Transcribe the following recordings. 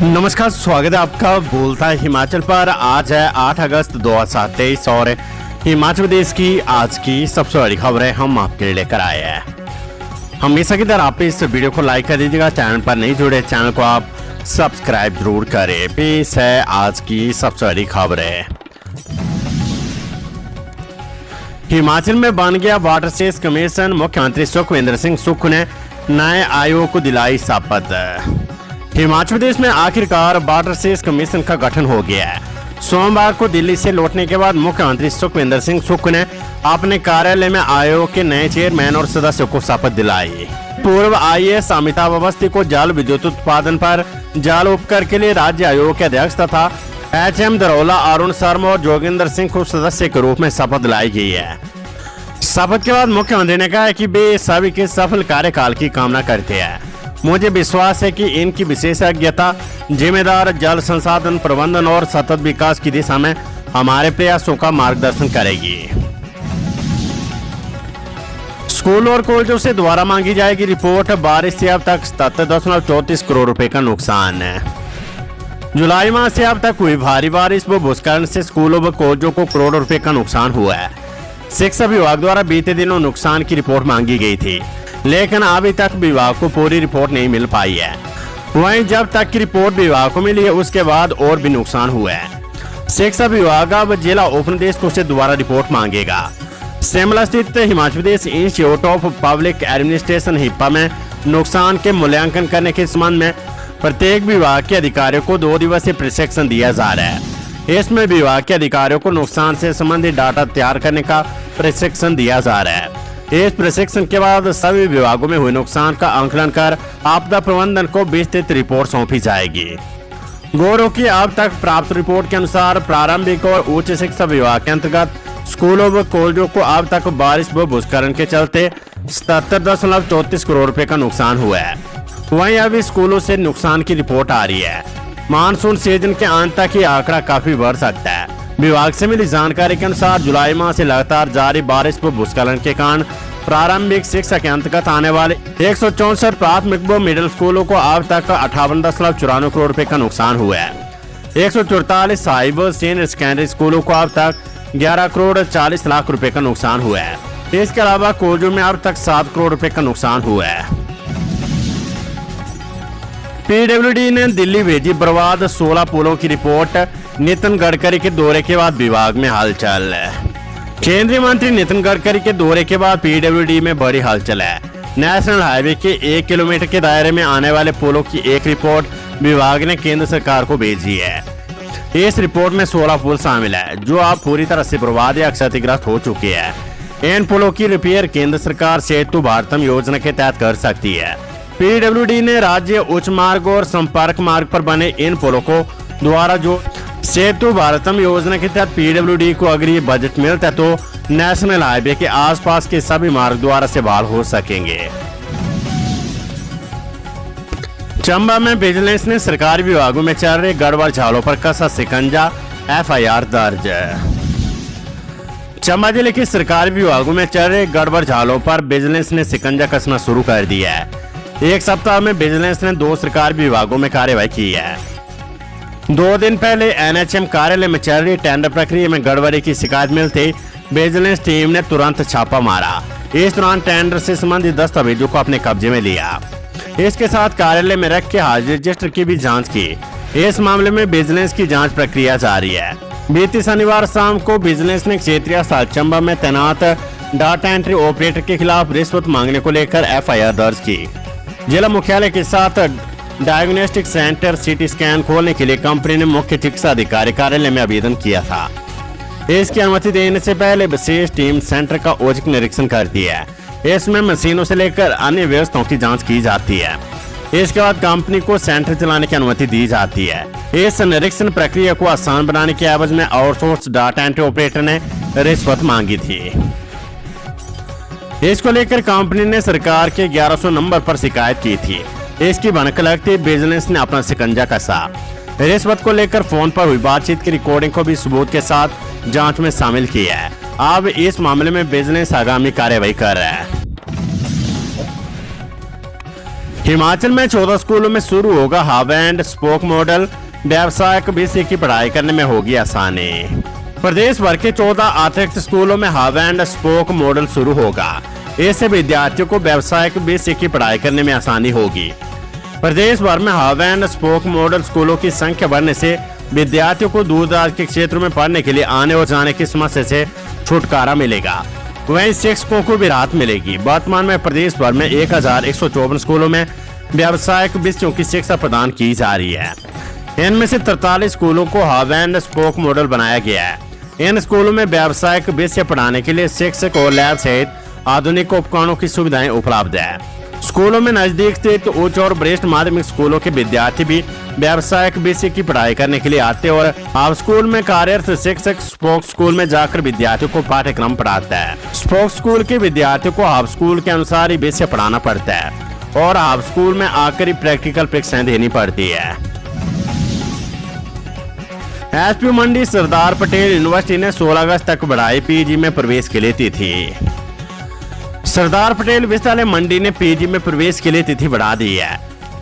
नमस्कार, स्वागत है आपका बोलता है हिमाचल पर। आज है 8 अगस्त 2023 और हिमाचल प्रदेश की आज की सबसे बड़ी खबरें हम आपके लिए लेकर आए हैं। हमेशा की तरह आप इस वीडियो को लाइक कर दीजिएगा। चैनल पर नहीं जुड़े चैनल को आप सब्सक्राइब जरूर करें। पेश है आज की सबसे बड़ी खबरें। हिमाचल में बन गया वाटरसेज कमीशन। मुख्यमंत्री सुखविंदर सिंह सुक्खू ने नए आयोग को दिलाई शपथ। हिमाचल प्रदेश में आखिरकार वाटरसेज कमीशन का गठन हो गया है। सोमवार को दिल्ली से लौटने के बाद मुख्यमंत्री सुखविंदर सिंह सुक्खू ने अपने कार्यालय में आयोग के नए चेयरमैन और सदस्यों को शपथ दिलाई। पूर्व आईएएस अमिताभ अवस्थी को जल विद्युत उत्पादन पर जल उपकर के लिए राज्य आयोग के अध्यक्ष तथा एचएम दरोला, अरुण शर्मा और जोगिंदर सिंह को सदस्य के रूप में शपथ दिलाई गई है। शपथ के बाद मुख्यमंत्री ने कहा कि वे सभी के सफल कार्यकाल की कामना करते हैं। मुझे विश्वास है कि इनकी विशेषज्ञता जिम्मेदार जल संसाधन प्रबंधन और सतत विकास की दिशा में हमारे प्रयासों का मार्गदर्शन करेगी। स्कूल और कॉलेजों से दोबारा मांगी जाएगी रिपोर्ट। बारिश से अब तक 77.34 करोड़ रुपए का नुकसान है। जुलाई माह से अब तक हुई भारी बारिश व भूस्खलन से स्कूलों व कॉलेजों को करोड़ों रुपए का नुकसान हुआ है। शिक्षा विभाग द्वारा बीते दिनों नुकसान की रिपोर्ट मांगी गई थी, लेकिन अभी तक विभाग को पूरी रिपोर्ट नहीं मिल पाई है। वहीं जब तक की रिपोर्ट विभाग को मिली है उसके बाद और भी नुकसान हुआ है। शिक्षा विभाग अब जिला उपनिदेशकों से दोबारा रिपोर्ट मांगेगा। शिमला स्थित Himachal Pradesh Institute of Public Administration HIPA में नुकसान के मूल्यांकन करने के संबंध में प्रत्येक विभाग के अधिकारियों को 2 दिवसीय प्रशिक्षण दिया जा रहा है। इसमें विभाग के अधिकारियों को नुकसान से संबंधित डाटा तैयार करने का प्रशिक्षण दिया जा रहा है। इस प्रशिक्षण के बाद सभी विभागों में हुए नुकसान का आंकलन कर आपदा प्रबंधन को विस्तृत रिपोर्ट सौंपी जाएगी। गौरव की अब तक प्राप्त रिपोर्ट के अनुसार प्रारंभिक और उच्च शिक्षा विभाग के अंतर्गत स्कूलों व कॉलेजों को अब तक बारिश व भूस्खलन के चलते 77.34 करोड़ रुपए का नुकसान हुआ है। वहीं अभी स्कूलों से नुकसान की रिपोर्ट आ रही है। मानसून सीजन के अंत तक ये आंकड़ा काफी बढ़ सकता है। विभाग से मिली जानकारी के अनुसार जुलाई माह से लगातार जारी बारिश व भूस्खलन के कारण प्रारंभिक शिक्षा के अंतर्गत आने वाले 164 प्राथमिक व मिडिल स्कूलों को अब तक 58.94 करोड़ रुपए का नुकसान हुआ है। 144 हाई व सीनियर सेकेंडरी स्कूलों को अब तक 11 करोड़ 40 लाख रुपए का नुकसान हुआ है। इसके अलावा कॉलेजों में अब तक 7 करोड़ रुपए का नुकसान हुआ है। पीडब्ल्यूडी ने दिल्ली भेजी बर्बाद 16 पुलों की रिपोर्ट। नितिन गडकरी के दौरे के बाद विभाग में हलचल। केंद्रीय मंत्री नितिन गडकरी के दौरे के बाद पीडब्ल्यूडी में बड़ी हलचल है। नेशनल हाईवे के 1 किलोमीटर के दायरे में आने वाले पुलों की एक रिपोर्ट विभाग ने केंद्र सरकार को भेजी है। इस रिपोर्ट में 16 पुल शामिल है जो अब पूरी तरह से बर्बाद या क्षतिग्रस्त हो चुके हैं। इन पुलों की रिपेयर केंद्र सरकार सेतु भारतम योजना के तहत कर सकती है। पीडब्ल्यूडी ने राज्य उच्च मार्ग और संपर्क मार्ग पर बने इन पुलों को द्वारा जो सेतु भारतम योजना के तहत पीडब्ल्यूडी को अगर ये बजट मिलता है तो नेशनल हाईवे के आसपास के सभी मार्ग द्वारा से बहाल हो सकेंगे। चंबा में विजिलेंस ने सरकारी विभागों में चल रहे गड़बड़ झालों पर कसा शिकंजा, एफआईआर दर्ज। चंबा जिले के सरकारी विभागों में चल रहे गड़बड़ झालों पर विजिलेंस ने शिकंजा कसना शुरू कर दिया है। एक सप्ताह में विजिलेंस ने 2 सरकारी विभागों में कार्यवाही की है। 2 दिन पहले एनएचएम कार्यालय में चल रही टेंडर प्रक्रिया में गड़बड़ी की शिकायत मिलते विजिलेंस टीम ने तुरंत छापा मारा। इस दौरान टेंडर से संबंधित दस्तावेजों को अपने कब्जे में लिया। इसके साथ कार्यालय में रख के हाजिर रजिस्टर की भी जांच की। इस मामले में विजिलेंस की जांच प्रक्रिया जारी है। बीते शनिवार शाम को विजिलेंस ने क्षेत्रीय अस्पताल चंबा में तैनात डाटा एंट्री ऑपरेटर के खिलाफ रिश्वत मांगने को लेकर एफआईआर दर्ज की। जिला मुख्यालय के साथ डायग्नोस्टिक सेंटर सीटी स्कैन खोलने के लिए कंपनी ने मुख्य चिकित्सा अधिकारी कार्यालय में आवेदन किया था। इसकी अनुमति देने से पहले विशेष टीम सेंटर का औचक निरीक्षण करती है। इसमें मशीनों से लेकर अन्य व्यवस्थाओं की जांच की जाती है। इसके बाद कंपनी को सेंटर चलाने की अनुमति दी जाती है। इस निरीक्षण प्रक्रिया को आसान बनाने के एवज में आउटसोर्स डाटा एंट्री ऑपरेटर ने रिश्वत मांगी थी। इसको लेकर कंपनी ने सरकार के 1100 नंबर पर शिकायत की थी। इसकी भनक लगती विजिलेंस ने अपना शिकंजा कसा। रिश्वत को लेकर फोन पर हुई बातचीत की रिकॉर्डिंग को भी सबूत के साथ जांच में शामिल किया है। अब इस मामले में विजिलेंस आगामी कार्रवाई कर रहा है। हिमाचल में 14 स्कूलों में शुरू होगा हब एंड स्पोक मॉडल, व्यावसायिक विषय की पढ़ाई करने में होगी आसानी। प्रदेश भर के 14 अतिरिक्त स्कूलों में हब एंड स्पोक मॉडल शुरू होगा। इससे विद्यार्थियों को व्यावसायिक विषय की पढ़ाई करने में आसानी होगी। प्रदेश भर में हब एंड स्पोक मॉडल स्कूलों की संख्या बढ़ने से विद्यार्थियों को दूर दराज के क्षेत्रों में पढ़ने के लिए आने और जाने की समस्या से छुटकारा मिलेगा। वहीं शिक्षकों को भी राहत मिलेगी। वर्तमान में प्रदेश भर में 1154 स्कूलों में व्यावसायिक विषयों की शिक्षा प्रदान की जा रही है। इनमें से 43 स्कूलों को हब एंड स्पोक मॉडल बनाया गया है। इन स्कूलों में व्यावसायिक विषय पढ़ाने के लिए शिक्षक और लैब सहित आधुनिक उपकरणों की सुविधाएं उपलब्ध है। स्कूलों में नजदीक स्थित उच्च और वरिष्ठ माध्यमिक स्कूलों के विद्यार्थी भी व्यावसायिक विषय की पढ़ाई करने के लिए आते हैं और हब स्कूल में कार्यरत शिक्षक स्पोक स्कूल में जाकर विद्यार्थियों को पाठ्यक्रम पढ़ाता है। स्पोक स्कूल के विद्यार्थियों को हब स्कूल के अनुसार ही विषय पढ़ाना पड़ता है और हब स्कूल में आकर ही प्रैक्टिकल परीक्षाएं देनी पड़ती है। एसपी मंडी सरदार पटेल यूनिवर्सिटी ने 16 अगस्त तक बढ़ाई पीजी में प्रवेश के लिए तिथि। सरदार पटेल विश्वविद्यालय मंडी ने पीजी में प्रवेश के लिए तिथि बढ़ा दी है।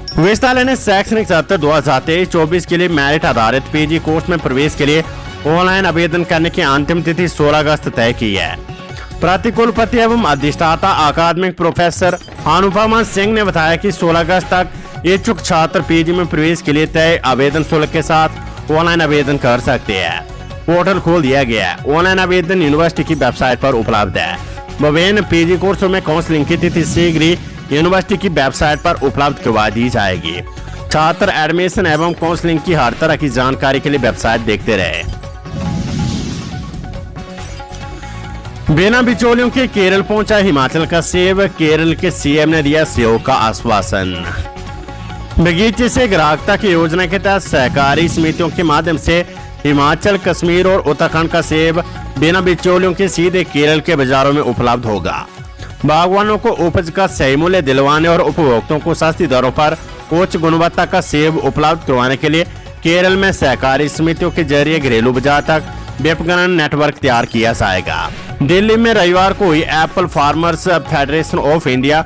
विश्वविद्यालय ने शैक्षणिक सत्र 2023-24 के लिए मेरिट आधारित पीजी कोर्स में प्रवेश के लिए ऑनलाइन आवेदन करने की अंतिम तिथि 16 अगस्त तय की है। प्रतिकुलपति एवं अधिष्ठाता अकादमिक प्रोफेसर अनुपमा सिंह ने बताया कि 16 अगस्त तक इच्छुक छात्र पीजी में प्रवेश के लिए तय आवेदन शुल्क के साथ ऑनलाइन आवेदन कर सकते हैं। पोर्टल खोल दिया गया है। ऑनलाइन आवेदन यूनिवर्सिटी की वेबसाइट पर उपलब्ध है। विभिन्न पीजी कोर्सों में काउंसलिंग की तिथि शीघ्र ही यूनिवर्सिटी की वेबसाइट पर उपलब्ध करवा दी जाएगी। छात्र एडमिशन एवं काउंसलिंग की हर तरह की जानकारी के लिए वेबसाइट देखते रहे। बिना बिचौलियों के केरल पहुंचा हिमाचल का सेब, केरल के सीएम ने दिया सहयोग का आश्वासन। बगीचे से ग्राहक तक योजना के तहत सहकारी समितियों के माध्यम से हिमाचल, कश्मीर और उत्तराखंड का सेब बिना बिचौलियों के सीधे केरल के बाजारों में उपलब्ध होगा। बागवानों को उपज का सही मूल्य दिलवाने और उपभोक्ताओं को सस्ती दरों पर उच्च गुणवत्ता का सेब उपलब्ध करवाने के लिए केरल में सहकारी समितियों के जरिए घरेलू बाजार तक विपणन नेटवर्क तैयार किया जाएगा। दिल्ली में रविवार को हुई Apple farmers federation of India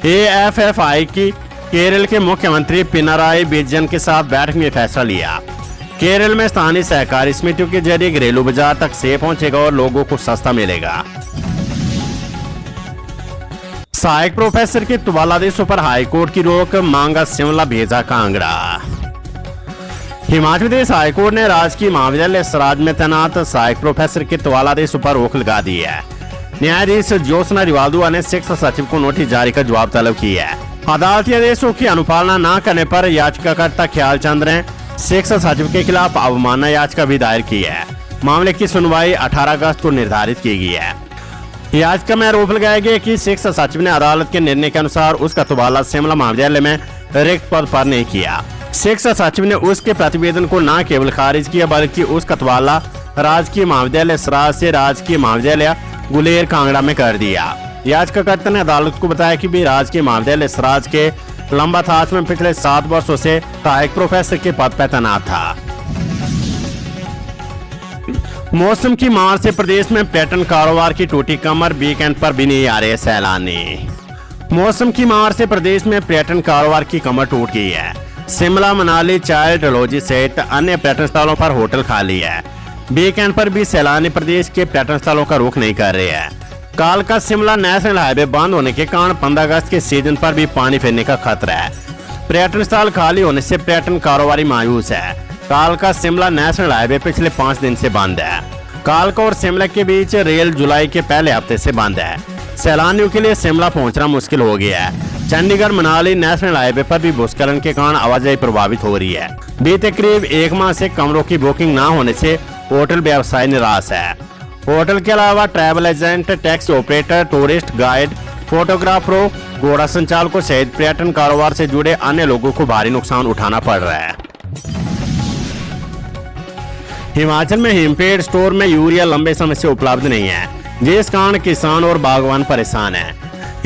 AFFI की केरल के मुख्यमंत्री पिनाराई विजयन के साथ बैठक में फैसला लिया। केरल में स्थानीय सहकारी समितियों के जरिए घरेलू बाजार तक सेब पहुंचेगा और लोगों को सस्ता मिलेगा। सहायक प्रोफेसर के तबादलों पर हाईकोर्ट की रोक, मांगा शिमला भेजा कांगड़ा। हिमाचल प्रदेश हाईकोर्ट ने राजकीय महाविद्यालय सराज में तैनात सहायक प्रोफेसर के तबादलों पर रोक लगा दी है। न्यायाधीश ज्योत्सना रिवालदुआ ने शिक्षा सचिव को नोटिस जारी कर जवाब तलब किया है। अदालती आदेशों की अनुपालना न करने पर याचिकाकर्ता ख्याल चंद ने शिक्षा सचिव के खिलाफ अवमानना याचिका भी दायर की है। मामले की सुनवाई 18 अगस्त को निर्धारित की गई है। याचिका में आरोप लगाया गया कि शिक्षा सचिव ने अदालत के निर्णय के अनुसार उसका तबादला शिमला महाविद्यालय में रिक्त पद पर नहीं किया। शिक्षा सचिव ने उसके प्रतिवेदन को न केवल खारिज किया बल्कि उसका तबादला राजकीय महाविद्यालय सराज से राजकीय महाविद्यालय गुलेर कांगड़ा में कर दिया। याचिकाकर्ता ने अदालत को बताया कि भी राजकीय महाविद्यालय सराज के लंबाथाच में पिछले 7 वर्षों से सहायक प्रोफेसर के पद पर तैनात था। मौसम की मार से प्रदेश में पर्यटन कारोबार की टूटी कमर, वीकेंड पर भी नहीं आ रहे सैलानी। मौसम की मार से प्रदेश में पर्यटन कारोबार की कमर टूट गई है। शिमला, मनाली, चायल, डलहौजी सहित अन्य पर्यटन स्थलों पर होटल खाली है। वीकेंड पर भी सैलानी प्रदेश के पर्यटन स्थलों का रुख नहीं कर रहे हैं। कालका शिमला नेशनल हाईवे बंद होने के कारण 15 अगस्त के सीजन पर भी पानी फिरने का खतरा है। पर्यटन स्थल खाली होने से पर्यटन कारोबारी मायूस है। कालका शिमला नेशनल हाईवे पिछले 5 दिन से बंद है। कालका और शिमला के बीच रेल जुलाई के पहले हफ्ते से बंद है। सैलानियों के लिए शिमला पहुंचना मुश्किल हो गया है। चंडीगढ़ मनाली नेशनल हाईवे पर भी भूस्खलन के कारण आवाजाही प्रभावित हो रही है। बीते करीब 1 माह से कमरों की बुकिंग न होने से होटल व्यवसाय निराश है। होटल के अलावा travel agent, taxi operator, tourist guide, फोटोग्राफरों, घोड़ा संचालकों सहित पर्यटन कारोबार से जुड़े अन्य लोगों को भारी नुकसान उठाना पड़ रहा है। हिमाचल में हिमपेड़ स्टोर में यूरिया लंबे समय से उपलब्ध नहीं है, जिस कारण किसान और बागवान परेशान है।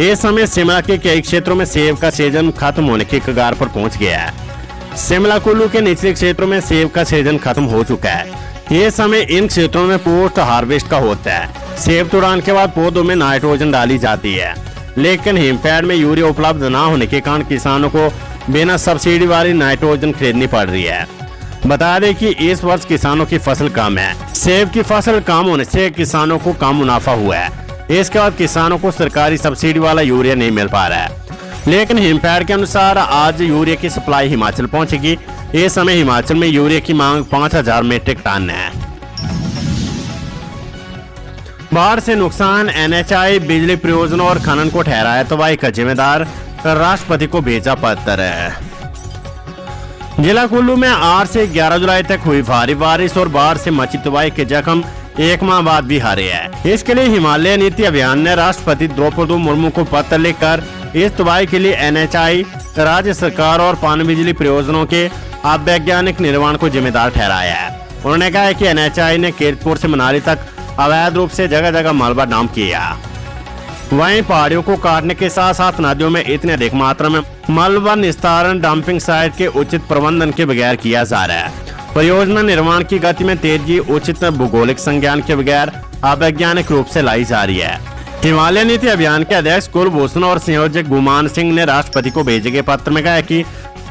इस समय शिमला के कई क्षेत्रों में सेब का सीजन खत्म होने की कगार पर पहुंच गया है। शिमला कुल्लू के निचले क्षेत्रों में सेब का सीजन खत्म हो चुका है। ये समय इन क्षेत्रों में पोस्ट हार्वेस्ट का होता है। सेब तुड़ान के बाद पौधों में नाइट्रोजन डाली जाती है। लेकिन हिमफेड में यूरिया उपलब्ध न होने के कारण किसानों को बिना सब्सिडी वाली नाइट्रोजन खरीदनी पड़ रही है। बता दें कि इस वर्ष किसानों की फसल कम है। सेब की फसल कम होने से किसानों को कम मुनाफा हुआ है। इसके बाद किसानों को सरकारी सब्सिडी वाला यूरिया नहीं मिल पा रहा है। लेकिन हिमफेड के अनुसार आज यूरिया की सप्लाई हिमाचल पहुंचेगी। इस समय हिमाचल में यूरिया की मांग 5000 मीट्रिक टन है। बाढ़ से नुकसान, NHI बिजली परियोजनाओं और खनन को ठहराया तबाही का जिम्मेदार, राष्ट्रपति को भेजा पत्र। जिला कुल्लू में 8 से 11 जुलाई तक हुई भारी बारिश और बाढ़ से मची तबाही के जख्म एक माह बाद भी हारे हैं। इसके लिए हिमालय नीति अभियान ने राष्ट्रपति द्रौपदी मुर्मू को पत्र लिखकर इस तबाही के लिए NHI, राज्य सरकार और पनबिजली परियोजनाओं के अवैज्ञानिक निर्माण को जिम्मेदार ठहराया है। उन्होंने कहा है कि NHI ने कीरतपुर से मनाली तक अवैध रूप से जगह जगह मलबा डंप किया। वहीं पहाड़ियों को काटने के साथ साथ नदियों में इतनी अधिक मात्रा में मलबा निस्तारण डंपिंग साइट के उचित प्रबंधन के बगैर किया जा रहा है। परियोजना निर्माण की गति में तेजी उचित भूगोलिक संज्ञान के बगैर अवैज्ञानिक रूप से लाई जा रही है। हिमालय नीति अभियान के अध्यक्ष कुलभूषण और संयोजक गुमान सिंह ने राष्ट्रपति को भेजे गए पत्र में कहा कि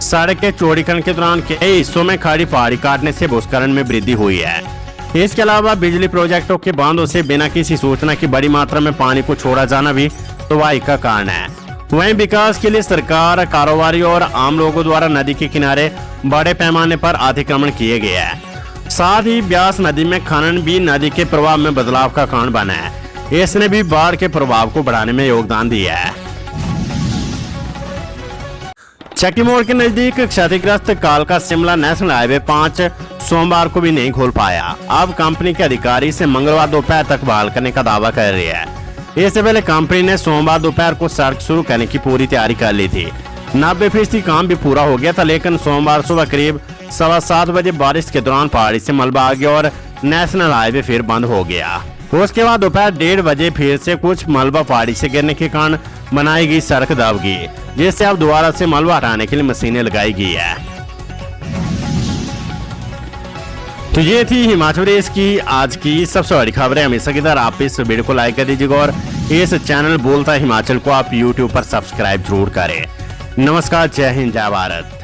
सड़क के चौड़ीकरण के दौरान कई हिस्सों में खड़ी पहाड़ी काटने से भूस्खलन में वृद्धि हुई है। इसके अलावा बिजली प्रोजेक्टों के बांधों से बिना किसी सूचना की बड़ी मात्रा में पानी को छोड़ा जाना भी तबाही का कारण है। वहीं विकास के लिए सरकार, कारोबारियों और आम लोगों द्वारा नदी के किनारे बड़े पैमाने पर अतिक्रमण किए गए हैं। साथ ही ब्यास नदी में खनन भी नदी के प्रवाह में बदलाव का कारण बना है। इसने भी बाढ़ के प्रभाव को बढ़ाने में योगदान दिया है। चक्की मोड़ के नजदीक क्षतिग्रस्त कालका शिमला नेशनल हाईवे 5 सोमवार को भी नहीं खोल पाया। अब कंपनी के अधिकारी इसे मंगलवार दोपहर तक बहाल करने का दावा कर रही है। इससे पहले कंपनी ने सोमवार दोपहर को सड़क शुरू करने की पूरी तैयारी कर ली थी। 90% काम भी पूरा हो गया था, लेकिन सोमवार सुबह करीब 7:15 बजे बारिश के दौरान पहाड़ी से मलबा आ गया और नेशनल हाईवे फिर बंद हो गया। उसके बाद दोपहर 1:30 बजे फिर से कुछ मलबा पहाड़ी से गिरने के कारण बनाई गई सड़क दब गई, जिससे अब दोबारा से मलबा हटाने के लिए मशीनें लगाई गई है। तो ये थी हिमाचल प्रदेश की आज की सबसे बड़ी खबरें। हमेशा की तरह आप इस वीडियो को लाइक कर दीजिएगा और इस चैनल बोलता हिमाचल को आप YouTube पर सब्सक्राइब जरूर करें। नमस्कार, जय हिंद, जय भारत।